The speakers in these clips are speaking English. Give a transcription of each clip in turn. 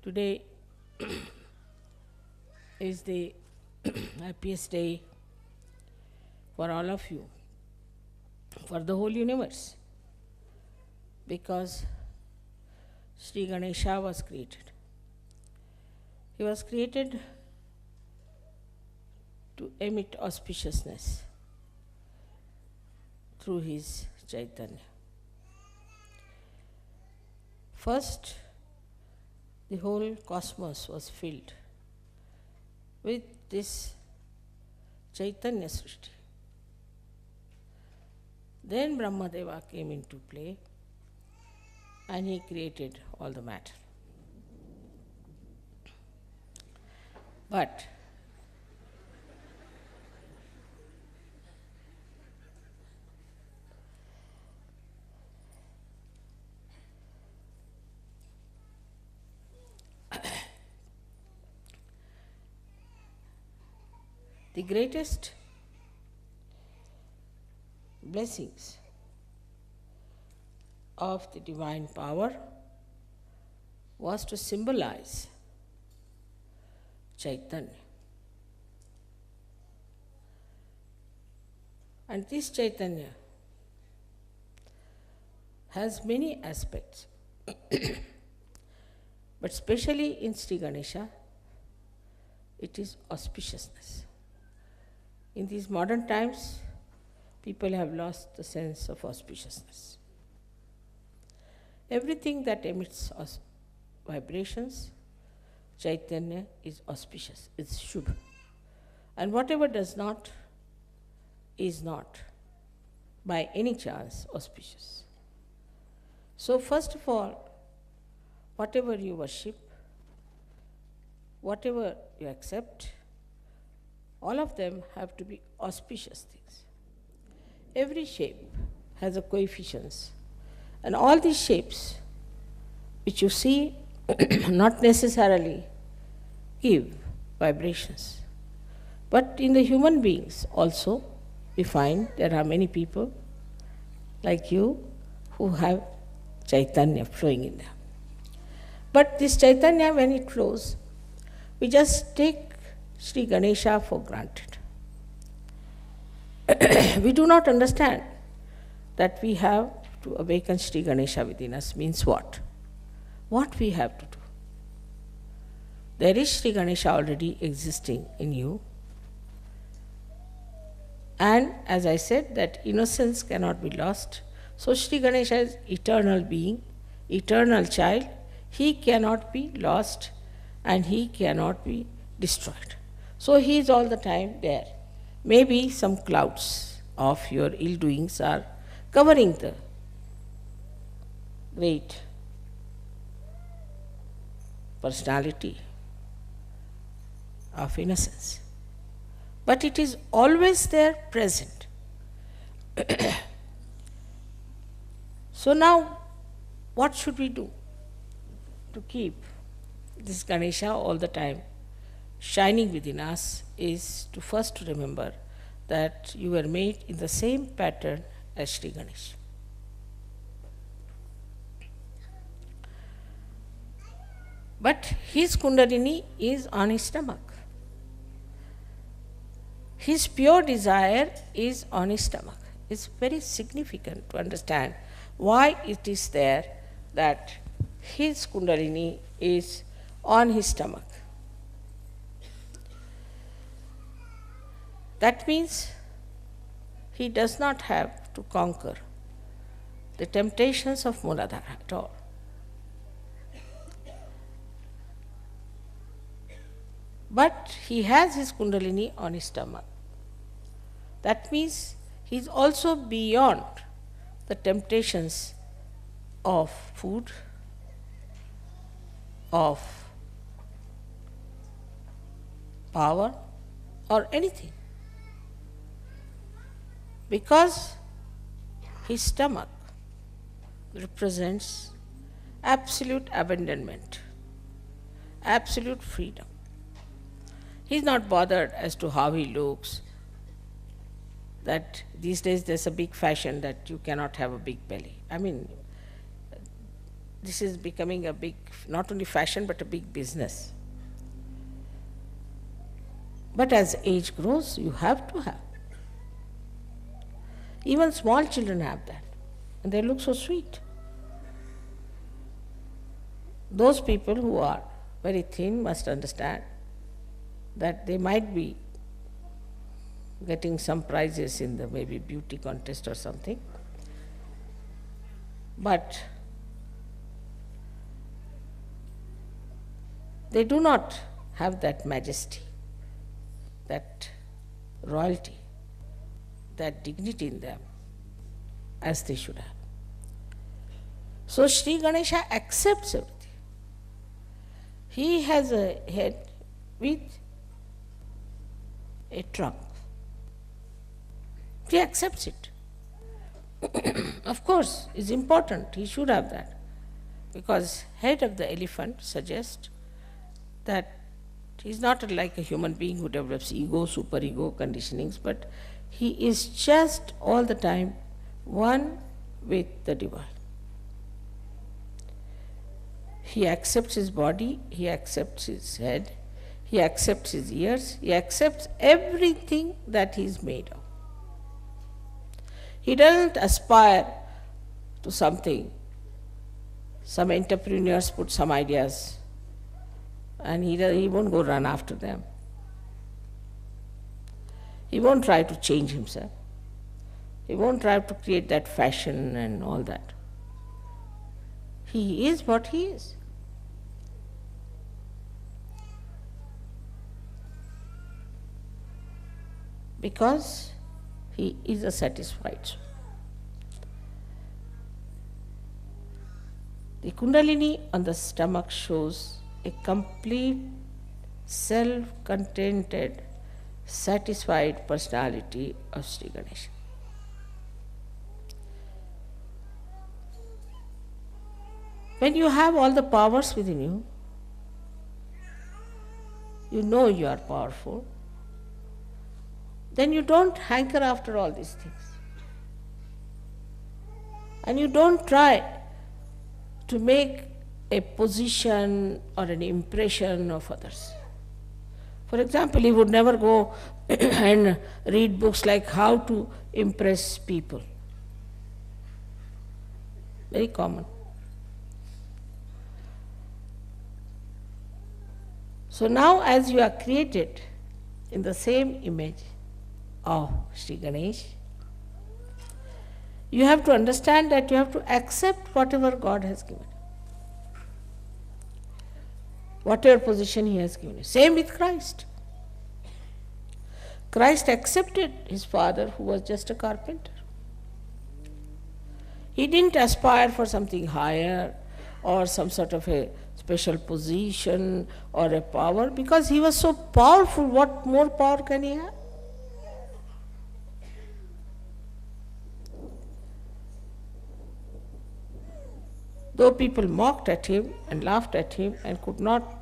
Today is the happiest day for all of you, for the whole universe, because Shri Ganesha was created. He was created to emit auspiciousness through his Chaitanya. First, the whole cosmos was filled with this Chaitanya Srishti. Then Brahmadeva came into play and he created all the matter. But the greatest blessings of the divine power was to symbolize Chaitanya. And this Chaitanya has many aspects, but especially in Shri Ganesha, it is auspiciousness. In these modern times, people have lost the sense of auspiciousness. Everything that emits vibrations, Chaitanya is auspicious, it's Shubha. And whatever does not, is not by any chance auspicious. So first of all, whatever you worship, whatever you accept, all of them have to be auspicious things. Every shape has a coefficients, and all these shapes which you see not necessarily give vibrations. But in the human beings also, we find there are many people like you who have Chaitanya flowing in them. But this Chaitanya, when it flows, we just take Shri Ganesha for granted. We do not understand that we have to awaken Shri Ganesha within us means what? What we have to do. There is Shri Ganesha already existing in you. And as I said, that innocence cannot be lost. So Shri Ganesha is eternal being, eternal child. He cannot be lost and he cannot be destroyed. So he is all the time there. Maybe some clouds of your ill doings are covering the great personality of innocence. But it is always there present. So now, what should we do to keep this Ganesha all the time shining within us is to first remember that you were made in the same pattern as Shri Ganesha. But his Kundalini is on his stomach. His pure desire is on his stomach. It's very significant to understand why it is there that his Kundalini is on his stomach. That means he does not have to conquer the temptations of Muladhara at all. But he has his Kundalini on his stomach. That means he is also beyond the temptations of food, of power, or anything. Because his stomach represents absolute abandonment, absolute freedom. He is not bothered as to how he looks, that these days there's a big fashion that you cannot have a big belly. I mean, this is becoming a big, not only fashion, but a big business. But as age grows, you have to have. Even small children have that, and they look so sweet. Those people who are very thin must understand that they might be getting some prizes in the maybe beauty contest or something, but they do not have that majesty, that royalty, that dignity in them as they should have. So Shri Ganesha accepts everything. He has a head with a trunk. He accepts it. Of course, it's important, he should have that, because head of the elephant suggests that he's not like a human being who develops ego, superego conditionings, but he is just all the time one with the divine. He accepts his body, he accepts his head, he accepts his ears, he accepts everything that he is made of. He doesn't aspire to something. Some entrepreneurs put some ideas and he won't go run after them. He won't try to change himself. He won't try to create that fashion and all that. He is what he is. Because he is a satisfied soul. The Kundalini on the stomach shows a complete, self-contented, satisfied personality of Shri Ganesha. When you have all the powers within you, you know you are powerful, then you don't hanker after all these things. And you don't try to make a position or an impression of others. For example, he would never go and read books like how to impress people. Very common. So now as you are created in the same image of Shri Ganesh, you have to understand that you have to accept whatever God has given. Whatever position he has given you. Same with Christ. Christ accepted his father who was just a carpenter. He didn't aspire for something higher or some sort of a special position or a power, because he was so powerful. What more power can he have? Though people mocked at him and laughed at him and could not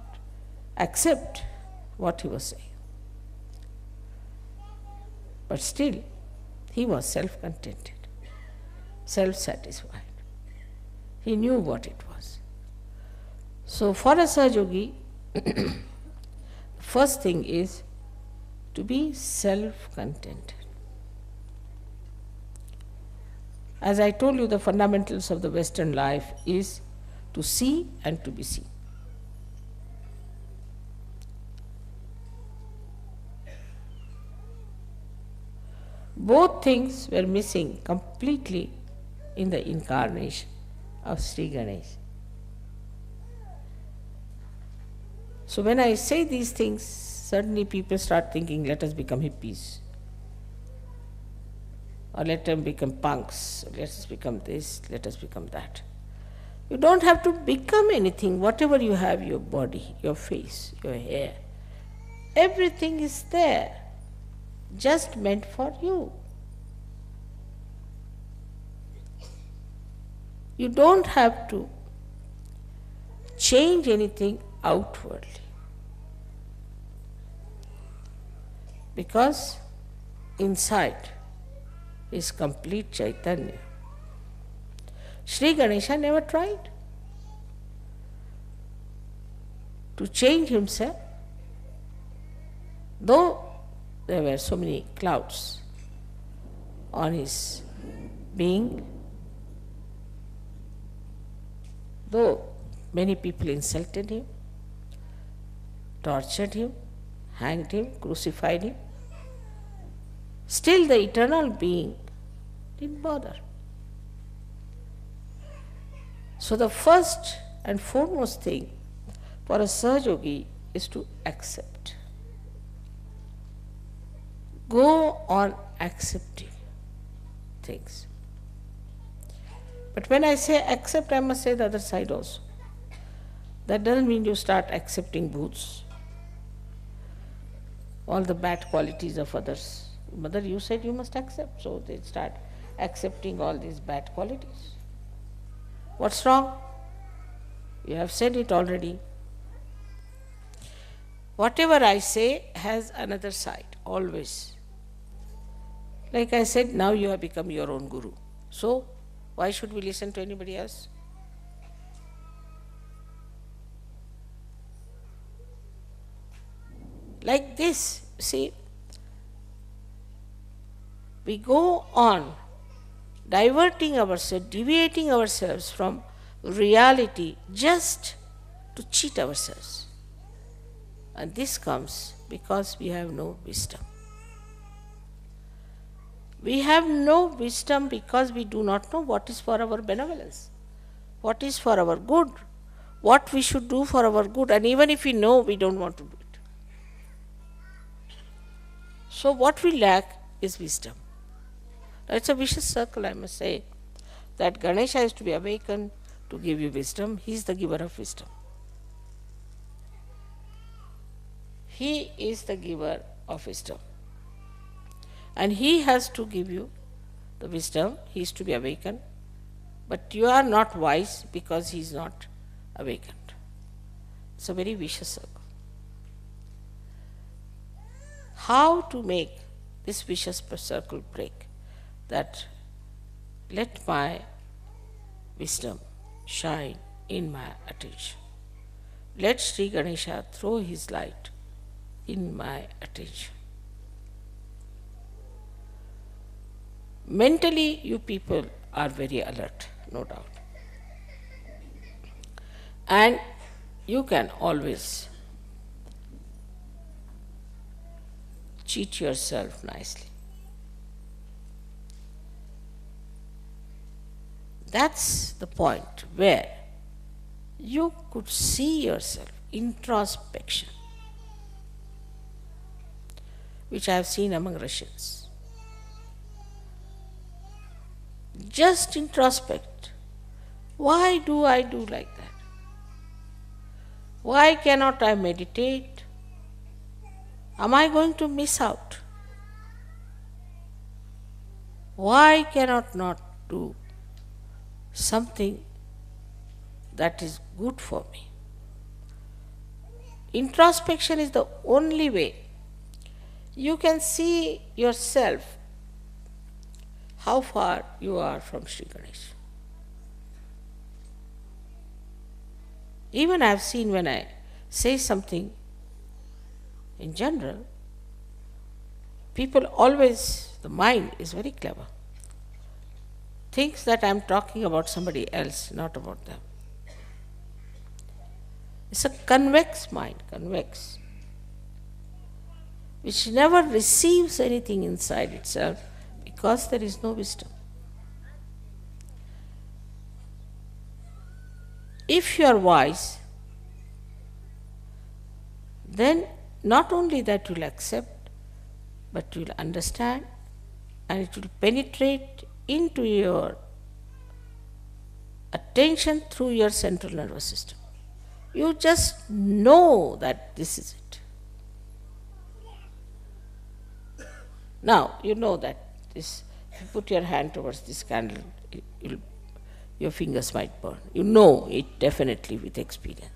accept what he was saying, but still he was self-contented, self-satisfied. He knew what it was. So for a Sahaja-yogi, the first thing is to be self-contented. As I told you, the fundamentals of the Western life is to see and to be seen. Both things were missing completely in the incarnation of Shri Ganesha. So when I say these things, suddenly people start thinking, let us become hippies. Or let them become punks, let us become this, let us become that. You don't have to become anything. Whatever you have, your body, your face, your hair, everything is there, just meant for you. You don't have to change anything outwardly, because inside is complete Chaitanya. Shri Ganesha never tried. to change himself, though there were so many clouds on his being, though many people insulted him, tortured him, hanged him, crucified him, still the eternal being didn't bother. So the first and foremost thing for a Sahaja is to accept. Go on accepting things. But when I say accept, I must say the other side also. That doesn't mean you start accepting booths, all the bad qualities of others. Mother, you said you must accept, so they start accepting all these bad qualities. What's wrong? You have said it already. Whatever I say has another side, always. Like I said, now you have become your own guru. So, why should we listen to anybody else? Like this, see, we go on diverting ourselves, deviating ourselves from reality just to cheat ourselves. And this comes because we have no wisdom. We have no wisdom because we do not know what is for our benevolence, what is for our good, what we should do for our good, and even if we know, we don't want to do it. So what we lack is wisdom. It's a vicious circle, I must say, that Ganesha is to be awakened to give you wisdom. He is the giver of wisdom. He is the giver of wisdom. And he has to give you the wisdom. He is to be awakened. But you are not wise because he is not awakened. It's a very vicious circle. How to make this vicious circle break? That let my wisdom shine in my attention. Let Shri Ganesha throw his light in my attention. Mentally, you people are very alert, no doubt. And you can always cheat yourself nicely. That's the point where you could see yourself, introspection, which I have seen among Russians. Just introspect. Why do I do like that? Why cannot I meditate? Am I going to miss out? Why cannot not do something that is good for me? Introspection is the only way you can see yourself, how far you are from Shri Ganesha. Even I have seen when I say something in general, people always, the mind is very clever, thinks that I am talking about somebody else, not about them. It's a convex mind, convex, which never receives anything inside itself because there is no wisdom. If you are wise, then not only that you will accept, but you will understand and it will penetrate into your attention through your central nervous system. You just know that this is it. Now, you know that this, if you put your hand towards this candle, your fingers might burn. You know it definitely with experience.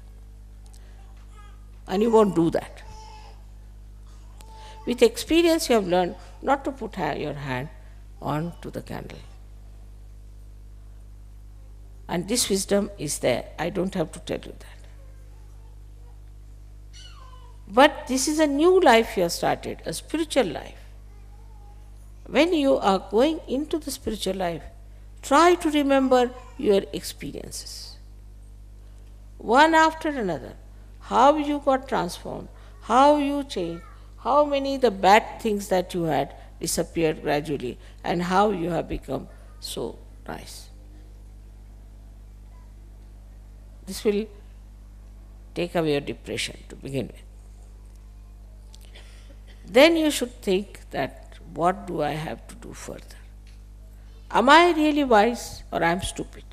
And you won't do that. With experience, you have learned not to put your hand on to the candle. And this wisdom is there. I don't have to tell you that. But this is a new life you have started, a spiritual life. When you are going into the spiritual life, try to remember your experiences, one after another, how you got transformed, how you changed, how many the bad things that you had disappeared gradually, and how you have become so nice. This will take away your depression to begin with. Then you should think that, what do I have to do further? Am I really wise or I am stupid?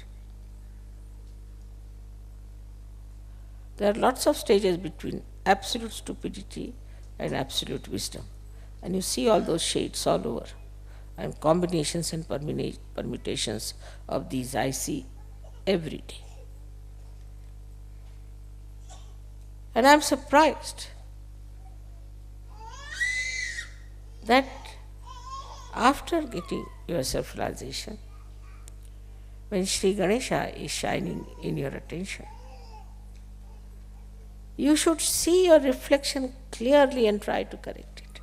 There are lots of stages between absolute stupidity and absolute wisdom. And you see all those shades all over. And combinations and permutations of these I see every day. And I am surprised that after getting your self-realization, when Shri Ganesha is shining in your attention, you should see your reflection clearly and try to correct it.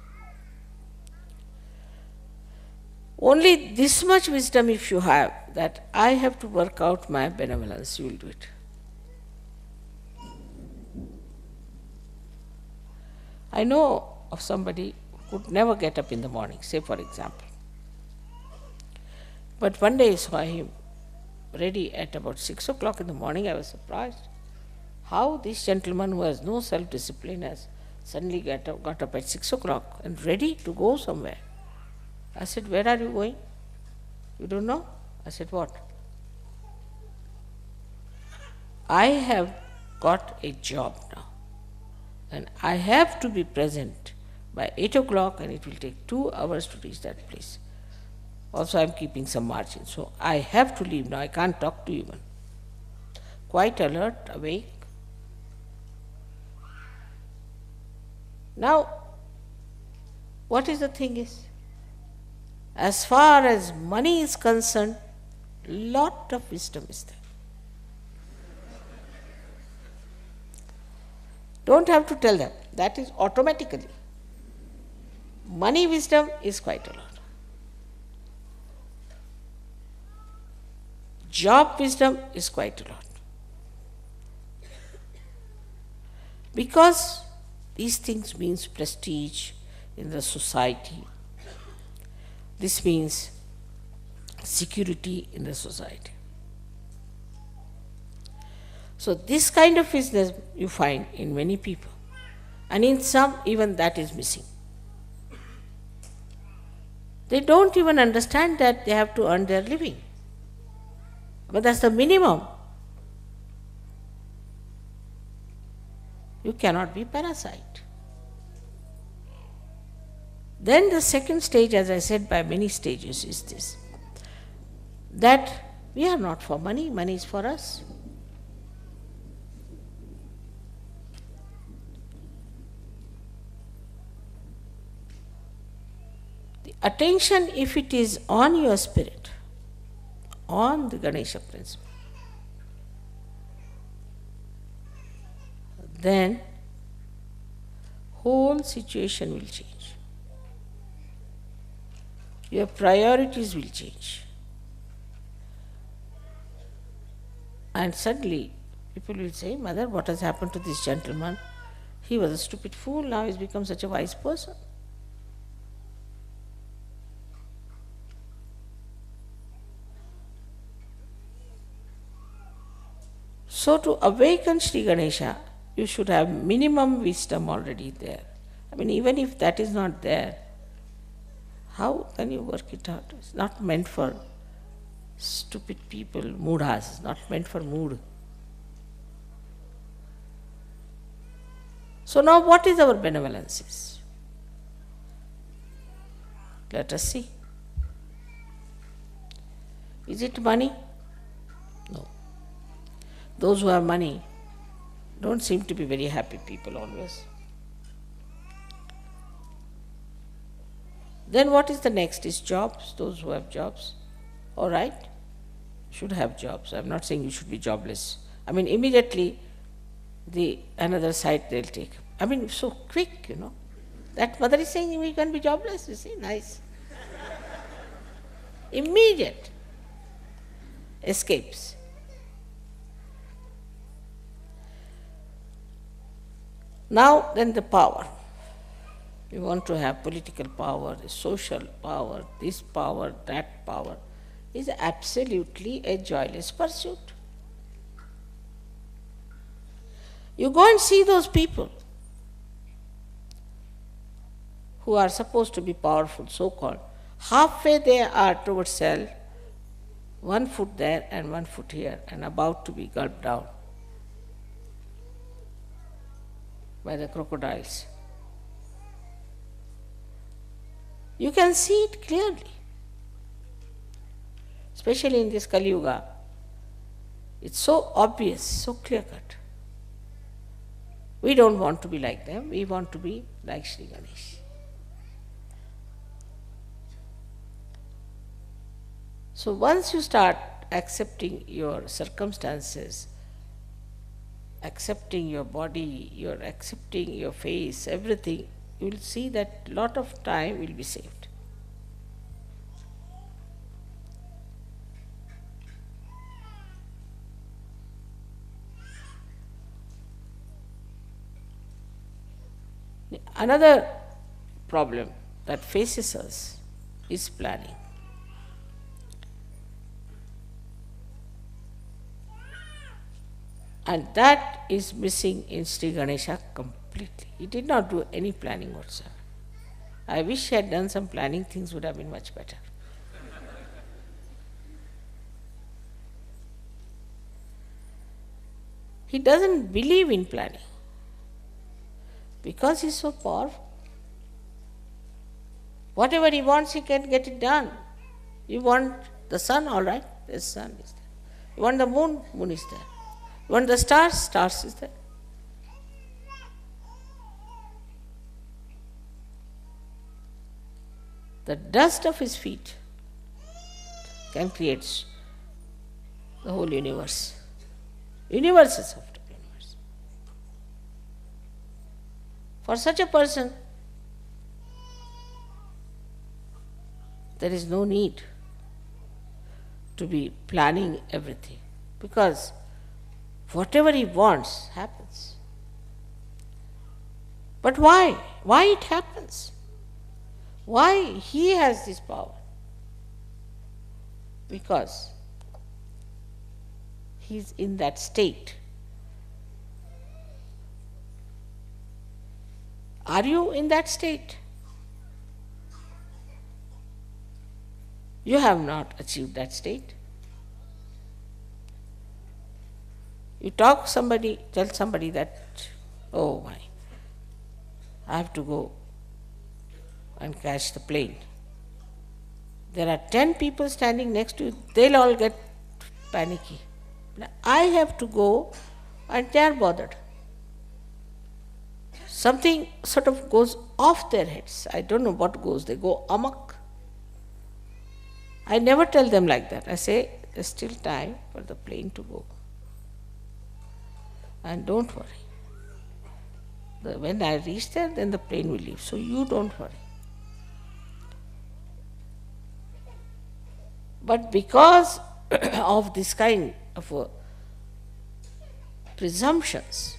Only this much wisdom if you have, that I have to work out my benevolence, you will do it. I know of somebody who could never get up in the morning, say for example. But one day I saw him ready at about 6 o'clock in the morning. I was surprised how this gentleman who has no self-discipline has suddenly got up at 6 o'clock and ready to go somewhere. I said, where are you going? You don't know? I said, what? I have got a job now and I have to be present by 8 o'clock and it will take 2 hours to reach that place. Also I am keeping some margin, so I have to leave now, I can't talk to you even. Quite alert, awake. Now, what is the thing is, as far as money is concerned, lot of wisdom is there. Don't have to tell them, that is automatically. Money wisdom is quite a lot. Job wisdom is quite a lot. Because these things means prestige in the society. This means security in the society. So this kind of business you find in many people, and in some even that is missing. They don't even understand that they have to earn their living. But that's the minimum. You cannot be parasite. Then the second stage, as I said, by many stages is this, that we are not for money, money is for us. The attention, if it is on your spirit, on the Ganesha principle, then whole situation will change. Your priorities will change. And suddenly people will say, Mother, what has happened to this gentleman? He was a stupid fool, now he's become such a wise person. So to awaken Shri Ganesha, you should have minimum wisdom already there. I mean, even if that is not there, how can you work it out? It's not meant for stupid people, moodhas, it's not meant for mood. So now what is our benevolence? Let us see. Is it money? No. Those who have money don't seem to be very happy people always. Then what is the next? Is jobs, those who have jobs. All right, should have jobs. I'm not saying you should be jobless. I mean, immediately the another side they'll take. I mean, so quick, That mother is saying, we can be jobless, you see, nice. Immediate escapes. Now then the power. You want to have political power, social power, this power, that power, is absolutely a joyless pursuit. You go and see those people who are supposed to be powerful, so-called. Halfway they are towards self, 1 foot there and 1 foot here, and about to be gulped down by the crocodiles. You can see it clearly, especially in this Kali Yuga. It's so obvious, so clear-cut. We don't want to be like them, we want to be like Shri Ganesha. So once you start accepting your circumstances, accepting your body, you're accepting your face, everything, you will see that a lot of time will be saved. Another problem that faces us is planning. And that is missing in Shri Ganesha completely. He did not do any planning whatsoever. I wish he had done some planning, things would have been much better. He doesn't believe in planning because he's so powerful. Whatever he wants, he can get it done. You want the sun, all right, the sun is there. You want the moon, moon is there. You want the stars, stars is there. The dust of his feet can create the whole universe. Universes of the universe. For such a person, there is no need to be planning everything, because whatever he wants happens. But why? Why it happens? Why he has this power? Because he is in that state. Are you in that state? You have not achieved that state. You tell somebody that, oh my, I have to go and catch the plane. There are 10 people standing next to you, they'll all get panicky. I have to go and they are bothered. Something sort of goes off their heads. I don't know what goes, they go amok. I never tell them like that. I say, there's still time for the plane to go. And don't worry. When I reach there, then the plane will leave. So you don't worry. But because of this kind of presumptions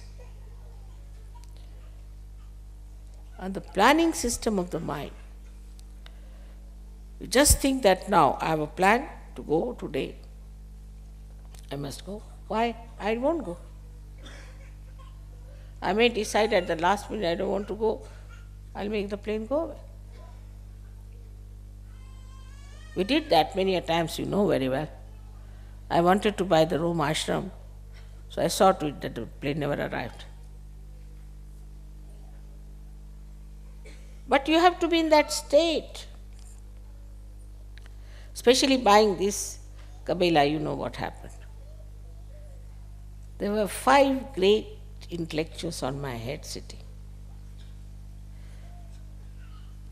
and the planning system of the mind, you just think that now I have a plan to go today. I must go. Why? I won't go. I may decide at the last minute I don't want to go. I'll make the plane go away. We did that many a times, you know very well. I wanted to buy the Rome ashram, so I saw to it that the plane never arrived. But you have to be in that state. Especially buying this Cabella, you know what happened. There were 5 great intellectuals on my head sitting.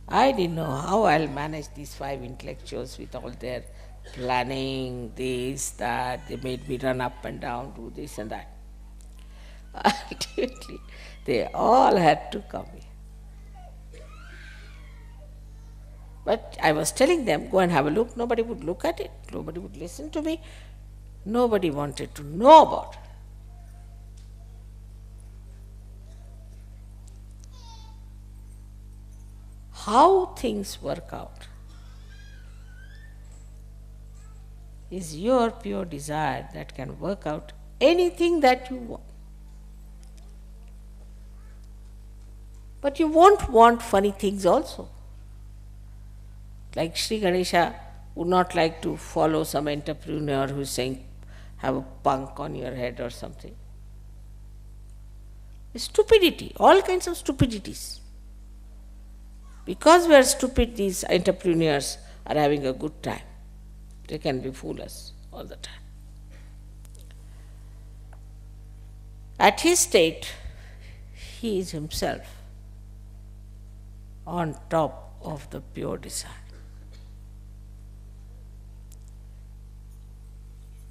I didn't know how I'll manage these 5 intellectuals with all their planning, this, that. They made me run up and down, do this and that. Ultimately, They all had to come here. But I was telling them, go and have a look. Nobody would look at it. Nobody would listen to me. Nobody wanted to know about it. How things work out is your pure desire that can work out anything that you want. But you won't want funny things also. Like Shri Ganesha would not like to follow some entrepreneur who is saying, have a punk on your head or something. Stupidity, all kinds of stupidities. Because we are stupid, these entrepreneurs are having a good time. They can fool us all the time. At his state, he is himself on top of the pure desire.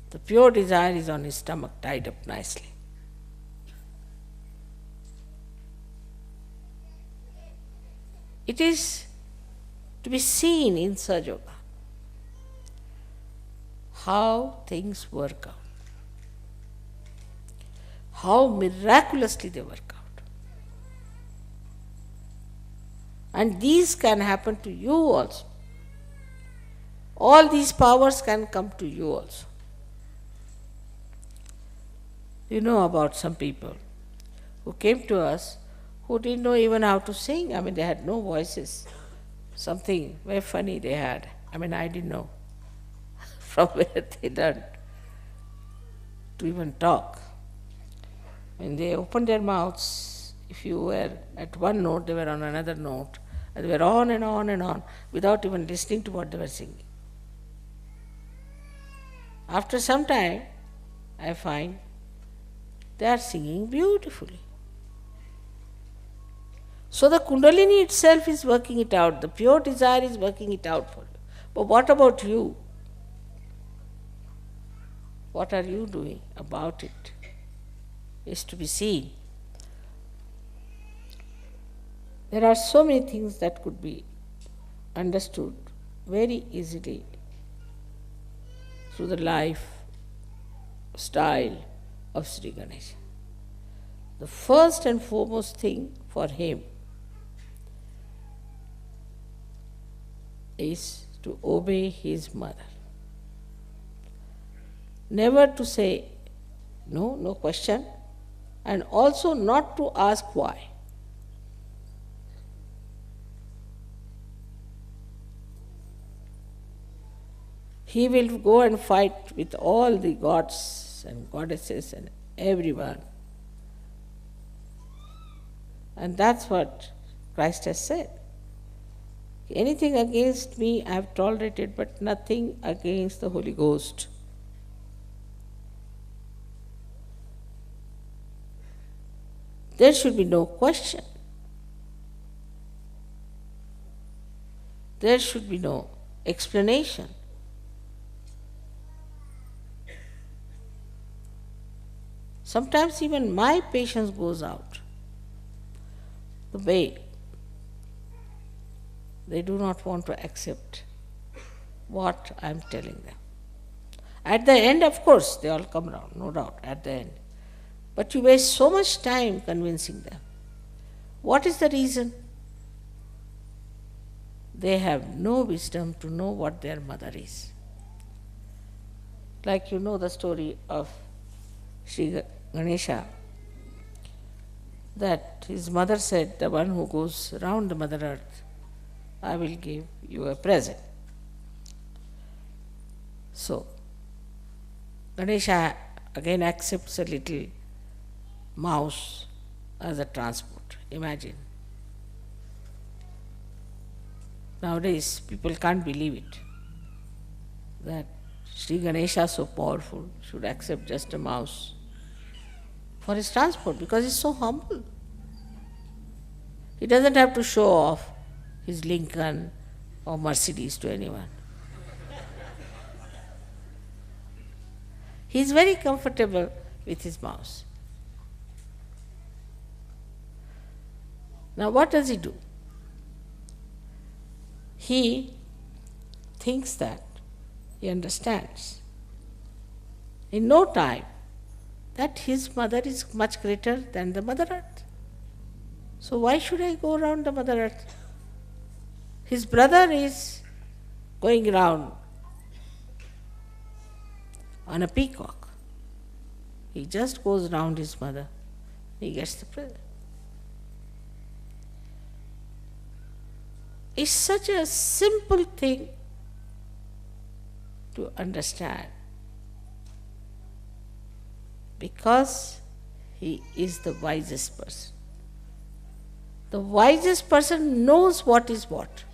The pure desire is on his stomach, tied up nicely. It is to be seen in SahajaYoga how things work out, how miraculously they work out. And these can happen to you also. All these powers can come to you also. You know about some people who came to us who didn't know even how to sing. I mean, they had no voices. Something very funny they had. I mean, I didn't know from where they learned to even talk. When they opened their mouths, if you were at one note, they were on another note. And they were on and on and on without even listening to what they were singing. After some time, I find they are singing beautifully. So the Kundalini itself is working it out. The pure desire is working it out for you. But what about you? What are you doing about it? Is to be seen. There are so many things that could be understood very easily through the life style of Shri Ganesha. The first and foremost thing for him is to obey his mother. Never to say no, no question, and also not to ask why. He will go and fight with all the gods and goddesses and everyone. And that's what Christ has said. Anything against me I have tolerated, but nothing against the Holy Ghost. There should be no question. There should be no explanation. Sometimes even my patience goes out. The way they do not want to accept what I am telling them. At the end, of course, they all come round, no doubt, at the end. But you waste so much time convincing them. What is the reason? They have no wisdom to know what their mother is. Like you know the story of Shri Ganesha, that his mother said, the one who goes round the Mother Earth, I will give you a present. So, Ganesha again accepts a little mouse as a transport. Imagine. Nowadays, people can't believe it, that Shri Ganesha, so powerful, should accept just a mouse for his transport, because he's so humble. He doesn't have to show off his Lincoln or Mercedes to anyone. He is very comfortable with his mouse. Now what does he do? He thinks that he understands in no time that his mother is much greater than the Mother Earth. So why should I go around the Mother Earth? His brother is going around on a peacock. He just goes round his mother. He gets the present. It's such a simple thing to understand, because he is the wisest person. The wisest person knows what is what.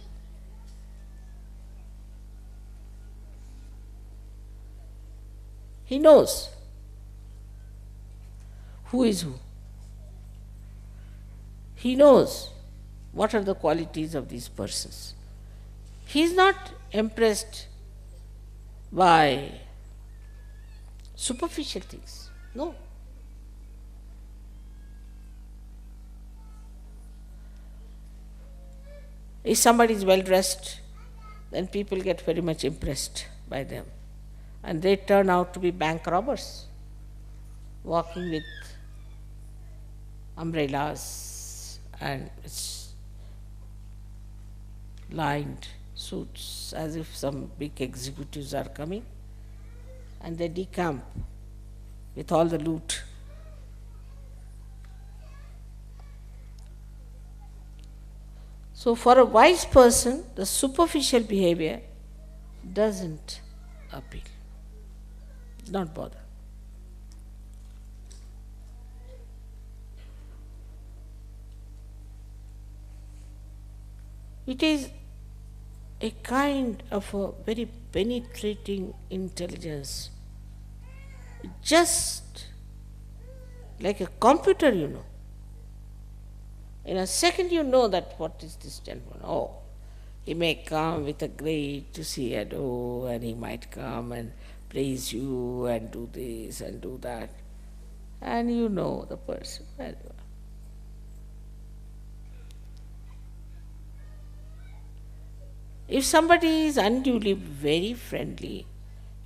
He knows who is who. He knows what are the qualities of these persons. He is not impressed by superficial things. No. If somebody is well dressed, then people get very much impressed by them. And they turn out to be bank robbers, walking with umbrellas and lined suits, as if some big executives are coming, and they decamp with all the loot. So for a wise person, the superficial behavior doesn't appeal, not bother. It is a kind of a very penetrating intelligence, just like a computer, you know. In a second you know that what is this gentleman. Oh, he may come with a great to see and oh, and he might come and praise you and do this and do that. And you know the person very well. If somebody is unduly very friendly,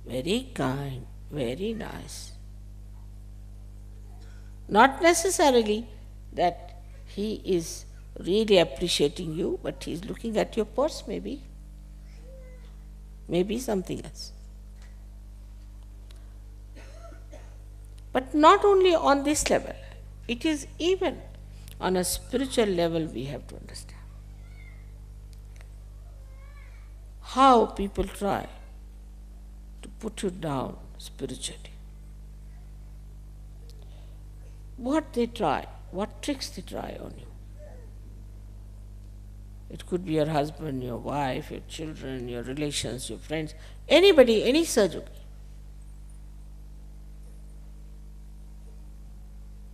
very kind, very nice, not necessarily that he is really appreciating you, but he is looking at your purse maybe, maybe something else. But not only on this level, it is even on a spiritual level we have to understand how people try to put you down spiritually. What they try, what tricks they try on you. It could be your husband, your wife, your children, your relations, your friends, anybody, any Sahajayogi.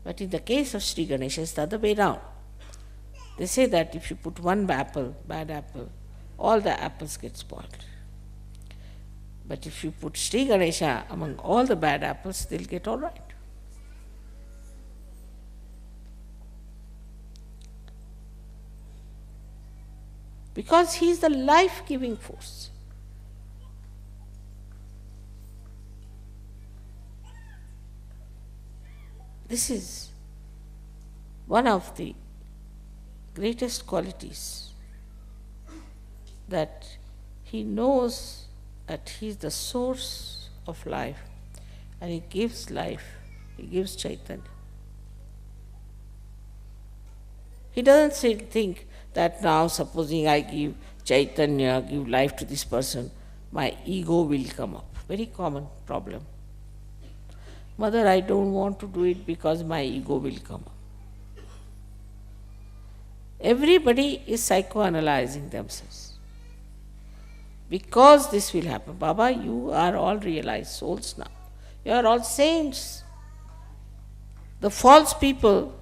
But in the case of Shri Ganesha, it's the other way round. They say that if you put one apple, bad apple, all the apples get spoiled. But if you put Shri Ganesha among all the bad apples, they'll get all right. Because he is the life-giving force. This is one of the greatest qualities, that he knows that he is the source of life and he gives life, he gives Chaitanya. He doesn't think that now supposing I give Chaitanya, give life to this person, my ego will come up. Very common problem. Mother, I don't want to do it because my ego will come up. Everybody is psychoanalyzing themselves. Because this will happen. Baba, you are all realized souls now. You are all saints. The false people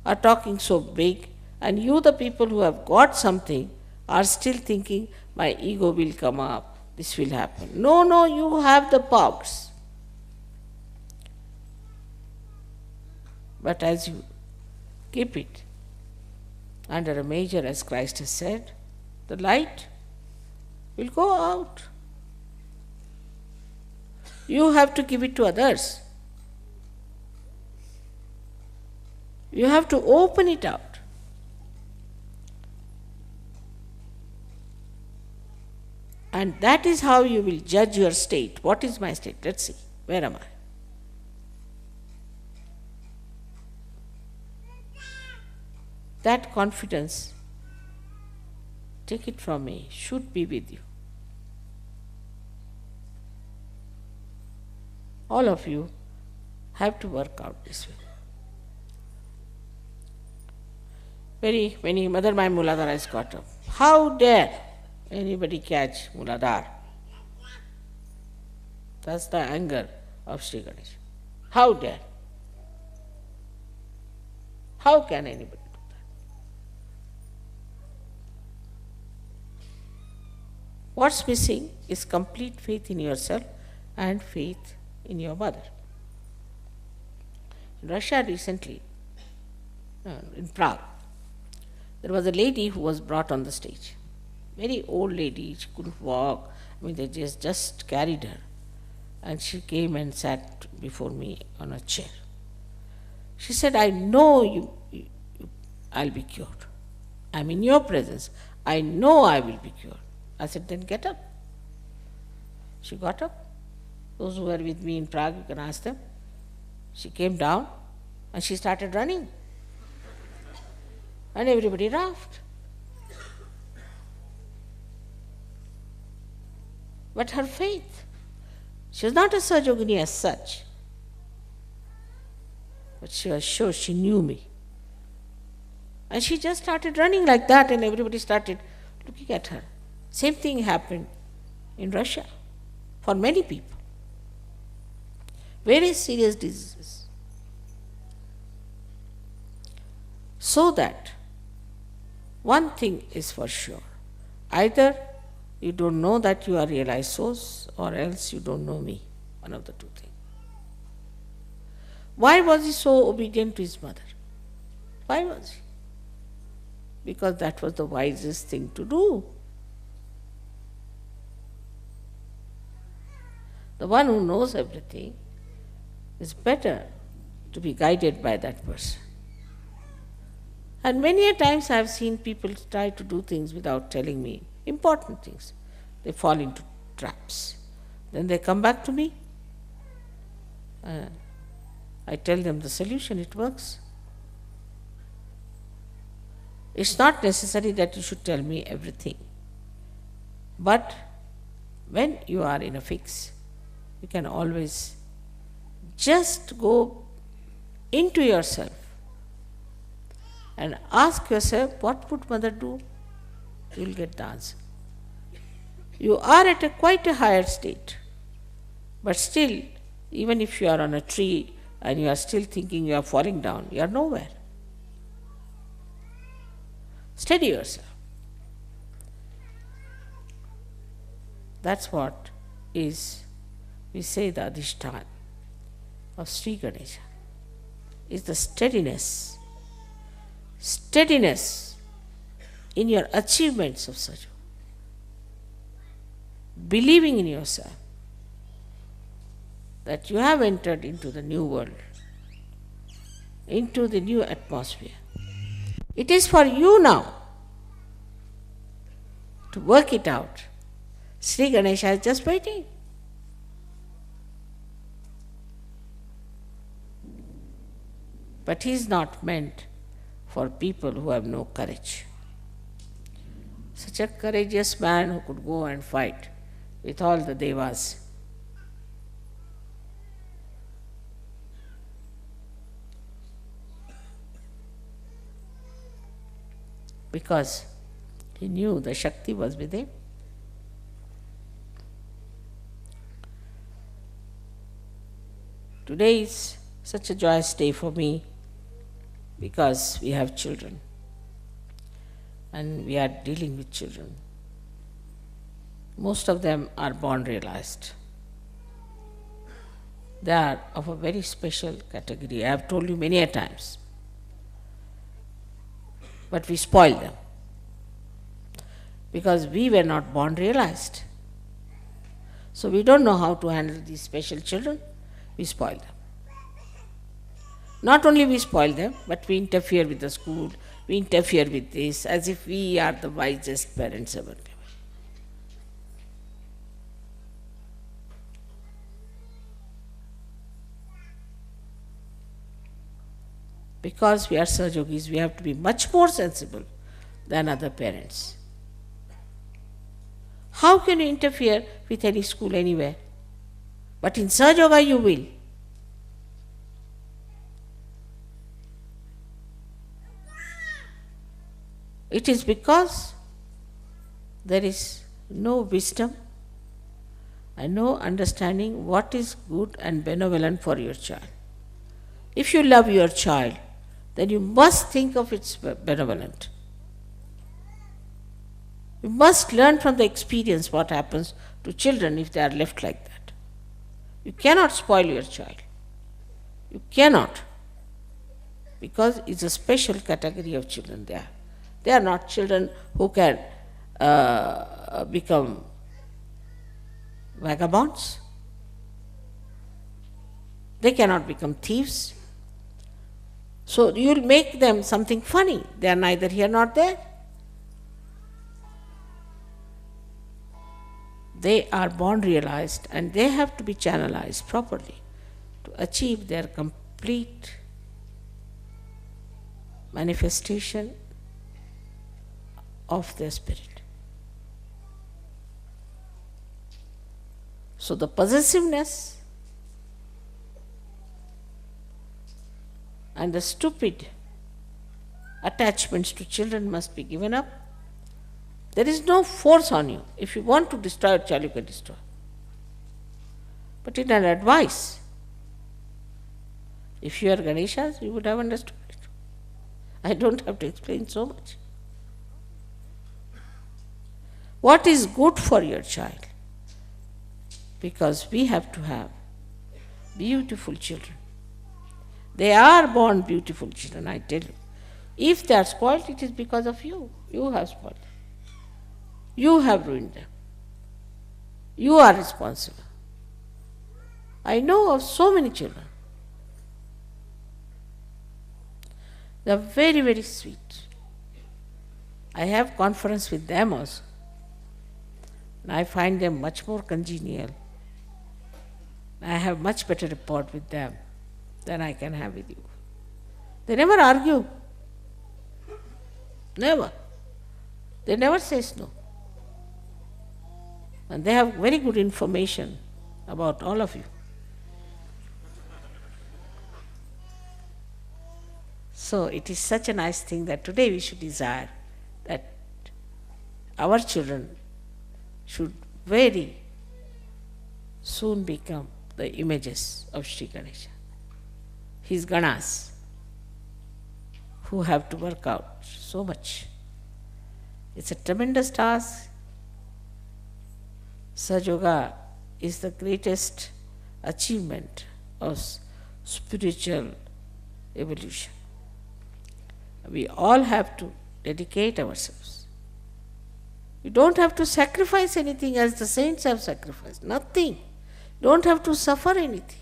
are talking so big, and you, the people who have got something, are still thinking, my ego will come up, this will happen. No, you have the powers. But as you keep it under a major, as Christ has said, the light will go out. You have to give it to others. You have to open it out. And that is how you will judge your state. What is my state? Let's see. Where am I? That confidence, take it from me, should be with you. All of you have to work out this way. When Mother my Muladhara is caught up. How dare anybody catch Muladhara? That's the anger of Shri Ganesha. How dare? How can anybody do that? What's missing is complete faith in yourself and faith in your mother. In Russia recently, in Prague, there was a lady who was brought on the stage. Very old lady, she couldn't walk. They just carried her. And she came and sat before me on a chair. She said, I know I'll be cured. I'm in your presence. I know I will be cured. I said, then get up. She got up. Those who were with me in Prague, you can ask them. She came down and she started running. And everybody laughed. But her faith, she was not a SahajaYogini as such, but she was sure she knew me. And she just started running like that, and everybody started looking at her. Same thing happened in Russia for many people. Very serious diseases. So that one thing is for sure, either you don't know that you are realized souls, or else you don't know me. One of the two things. Why was he so obedient to his mother? Why was he? Because that was the wisest thing to do. The one who knows everything is better to be guided by that person. And many a times I have seen people try to do things without telling me important things. They fall into traps. Then they come back to me. I tell them the solution, it works. It's not necessary that you should tell me everything. But when you are in a fix, you can always just go into yourself and ask yourself, what would mother do? You will get the answer. You are at quite a higher state. But still, even if you are on a tree and you are still thinking you are falling down, you are nowhere. Steady yourself. That's what is, we say, the Adhishtan of Shri Ganesha, is the steadiness. Steadiness in your achievements of SahajaYoga. Believing in yourself that you have entered into the new world, into the new atmosphere. It is for you now to work it out. Shri Ganesha is just waiting. But he is not meant for people who have no courage. Such a courageous man who could go and fight with all the devas. Because he knew the Shakti was with him. Today is such a joyous day for me because we have children and we are dealing with children. Most of them are born realized. They are of a very special category. I have told you many a times. but we spoil them because we were not born realized. So we don't know how to handle these special children, we spoil them. Not only we spoil them, but we interfere with the school, we interfere with this, as if we are the wisest parents ever given. Because we are Sahajogis, we have to be much more sensible than other parents. How can you interfere with any school anywhere? But in Sahaja you will. It is because there is no wisdom and no understanding what is good and benevolent for your child. If you love your child, then you must think of its benevolent. You must learn from the experience what happens to children if they are left like that. You cannot spoil your child. You cannot. Because it's a special category of children there. They are not children who can become vagabonds. They cannot become thieves. So you will make them something funny. They are neither here nor there. They are born realized and they have to be channelized properly to achieve their complete manifestation of their spirit. So the possessiveness and the stupid attachments to children must be given up. There is no force on you. If you want to destroy a child, you can destroy. But in an advice, if you are Ganeshas, you would have understood it. I don't have to explain so much. What is good for your child? Because we have to have beautiful children. They are born beautiful children, I tell you. If they are spoiled, it is because of you. You have spoiled them. You have ruined them. You are responsible. I know of so many children. They are very, very sweet. I have conference with them also. And I find them much more congenial. I have much better rapport with them than I can have with you. They never argue. Never. They never say no. And they have very good information about all of you. So it is such a nice thing that today we should desire that our children should very soon become the images of Shri Ganesha. His Ganas, who have to work out so much. It's a tremendous task. SahajaYoga is the greatest achievement of spiritual evolution. We all have to dedicate ourselves. You don't have to sacrifice anything as the saints have sacrificed. Nothing. You don't have to suffer anything.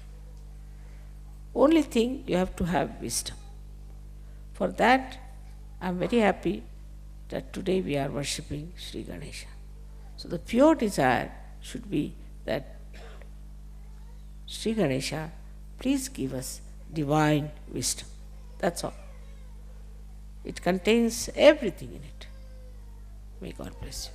Only thing, you have to have wisdom. For that, I am very happy that today we are worshipping Shri Ganesha. So the pure desire should be that Shri Ganesha, please give us divine wisdom. That's all. It contains everything in it. May God bless you.